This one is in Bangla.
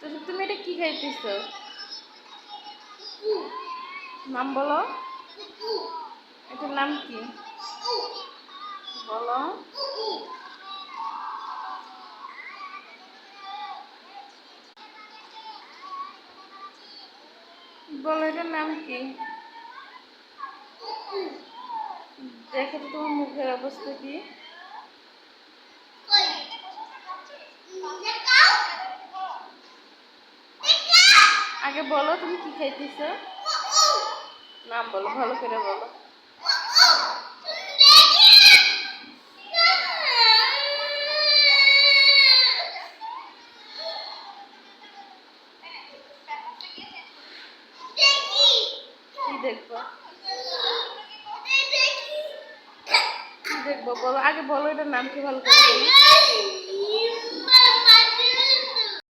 তো তুমি এটা কি খাইতেছো? নাম বলো। এটার নাম কি বলো? বলো এটার নাম কি? দেখো তো তোমার মুখের অবস্থা কি। আগে বলো তুমি কি খাইতেছো? নাম বলো, ভালো করে বলো। কি দেখবো? কি দেখবো বলো, আগে বলো এটার নাম কি ভালো করে বলো।